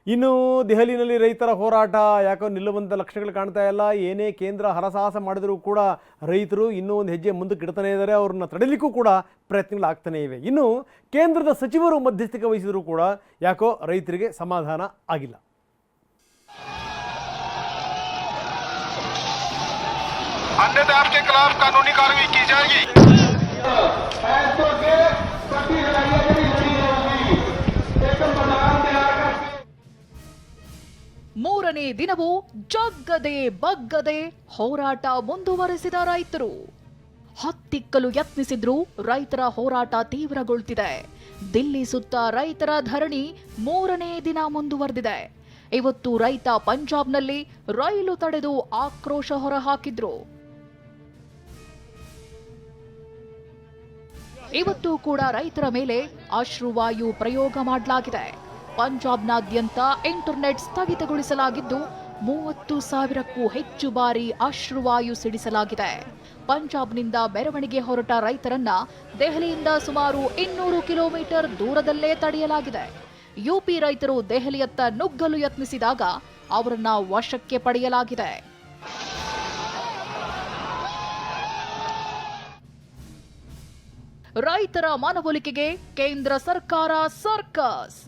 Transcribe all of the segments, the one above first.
ಇನ್ನು ದೆಹಲಿನಲ್ಲಿ ರೈತರ ಹೋರಾಟ ಯಾಕೋ ನಿಲ್ಲುವಂಥ ಲಕ್ಷಣಗಳು ಕಾಣ್ತಾ ಇಲ್ಲ. ಏನೇ ಕೇಂದ್ರ ಹರಸಾಹಸ ಮಾಡಿದರೂ ಕೂಡ ರೈತರು ಇನ್ನೂ ಒಂದು ಹೆಜ್ಜೆ ಮುಂದಕ್ಕೆ ಇಡ್ತಾನೇ ಇದ್ದಾರೆ. ಅವ್ರನ್ನ ತಡೆಯಲಿಕ್ಕೂ ಕೂಡ ಪ್ರಯತ್ನಗಳಾಗ್ತಾನೇ ಇವೆ. ಇನ್ನು ಕೇಂದ್ರದ ಸಚಿವರು ಮಧ್ಯಸ್ಥಿಕೆ ವಹಿಸಿದರೂ ಕೂಡ ಯಾಕೋ ರೈತರಿಗೆ ಸಮಾಧಾನ ಆಗಿಲ್ಲ. अन्यथा आपके खिलाफ कानूनी कार्रवाई की जाएगी। ಮೂರನೇ ದಿನವೂ ಜಗ್ಗದೆ ಬಗ್ಗದೆ ಹೋರಾಟ ಮುಂದುವರೆಸಿದ ರೈತರು. ಹತ್ತಿಕ್ಕಲು ಯತ್ನಿಸಿದ್ರೂ ರೈತರ ಹೋರಾಟ ತೀವ್ರಗೊಳ್ತಿದೆ. ದಿಲ್ಲಿ ಸುತ್ತ ರೈತರ ಧರಣಿ ಮೂರನೇ ದಿನ ಮುಂದುವರೆದಿದೆ. ಇವತ್ತು ರೈತ ಪಂಜಾಬ್ನಲ್ಲಿ ರೈಲು ತಡೆದು ಆಕ್ರೋಶ ಹೊರಹಾಕಿದ್ರು. ಇವತ್ತು ಕೂಡ ರೈತರ ಮೇಲೆ ಅಶ್ರುವಾಯು ಪ್ರಯೋಗ ಮಾಡಲಾಗಿದೆ. ಪಂಜಾಬ್ನಾದ್ಯಂತ ಇಂಟರ್ನೆಟ್ ಸ್ಥಗಿತಗೊಳಿಸಲಾಗಿದ್ದು 30,000ಕ್ಕೂ ಹೆಚ್ಚು ಬಾರಿ ಅಶ್ರುವಾಯು ಸಿಡಿಸಲಾಗಿದೆ. ಪಂಜಾಬ್ನಿಂದ ಮೆರವಣಿಗೆ ಹೊರಟ ರೈತರನ್ನ ದೆಹಲಿಯಿಂದ ಸುಮಾರು 200 ಕಿಲೋಮೀಟರ್ ದೂರದಲ್ಲೇ ತಡೆಯಲಾಗಿದೆ. ಯುಪಿ ರೈತರು ದೆಹಲಿಯತ್ತ ನುಗ್ಗಲು ಯತ್ನಿಸಿದಾಗ ಅವರನ್ನ ವಶಕ್ಕೆ ಪಡೆಯಲಾಗಿದೆ. ರೈತರ ಮನವೊಲಿಕೆಗೆ ಕೇಂದ್ರ ಸರ್ಕಾರ ಸರ್ಕಸ್.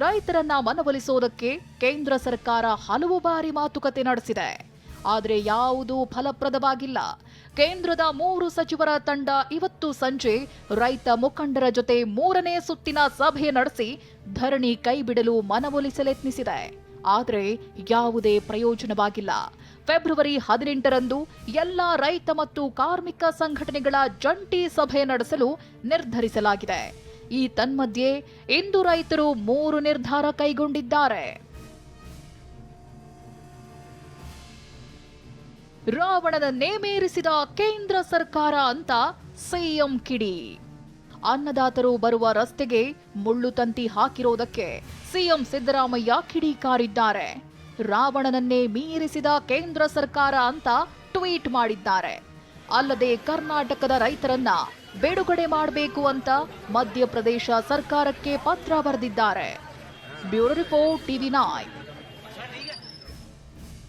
ರೈತರನ್ನ ಮನವೊಲಿಸೋದಕ್ಕೆ ಕೇಂದ್ರ ಸರ್ಕಾರ ಹಲವು ಬಾರಿ ಮಾತುಕತೆ ನಡೆಸಿದೆ. ಆದರೆ ಯಾವುದೂ ಫಲಪ್ರದವಾಗಿಲ್ಲ. ಕೇಂದ್ರದ 3 ಸಚಿವರ ತಂಡ ಇವತ್ತು ಸಂಜೆ ರೈತ ಮುಖಂಡರ ಜೊತೆ 3ನೇ ಸುತ್ತಿನ ಸಭೆ ನಡೆಸಿ ಧರಣಿ ಕೈಬಿಡಲು ಮನವೊಲಿಸಲೆತ್ನಿಸಿದೆ. ಆದರೆ ಯಾವುದೇ ಪ್ರಯೋಜನವಾಗಿಲ್ಲ. ಫೆಬ್ರವರಿ 18ರಂದು ಎಲ್ಲ ರೈತ ಮತ್ತು ಕಾರ್ಮಿಕ ಸಂಘಟನೆಗಳ ಜಂಟಿ ಸಭೆ ನಡೆಸಲು ನಿರ್ಧರಿಸಲಾಗಿದೆ. ಈ ತನ್ಮಧ್ಯೆ ಇಂದು ರೈತರು 3 ನಿರ್ಧಾರ ಕೈಗೊಂಡಿದ್ದಾರೆ. ರಾವಣನನ್ನೇ ಮೀರಿಸಿದ ಕೇಂದ್ರ ಸರ್ಕಾರ ಅಂತ ಸಿಎಂ ಕಿಡಿ. ಅನ್ನದಾತರು ಬರುವ ರಸ್ತೆಗೆ ಮುಳ್ಳು ತಂತಿ ಹಾಕಿರೋದಕ್ಕೆ ಸಿಎಂ ಸಿದ್ದರಾಮಯ್ಯ ಕಿಡಿಕಾರಿದ್ದಾರೆ. ರಾವಣನನ್ನೇ ಮೀರಿಸಿದ ಕೇಂದ್ರ ಸರ್ಕಾರ ಅಂತ ಟ್ವೀಟ್ ಮಾಡಿದ್ದಾರೆ. ಅಲ್ಲದೆ ಕರ್ನಾಟಕದ ರೈತರನ್ನ ಬಿಡುಗಡೆ ಮಾಡಬೇಕು ಅಂತ ಮಧ್ಯಪ್ರದೇಶ ಸರ್ಕಾರಕ್ಕೆ ಪತ್ರ ಬರೆದಿದ್ದಾರೆ. Bureau report, TV9.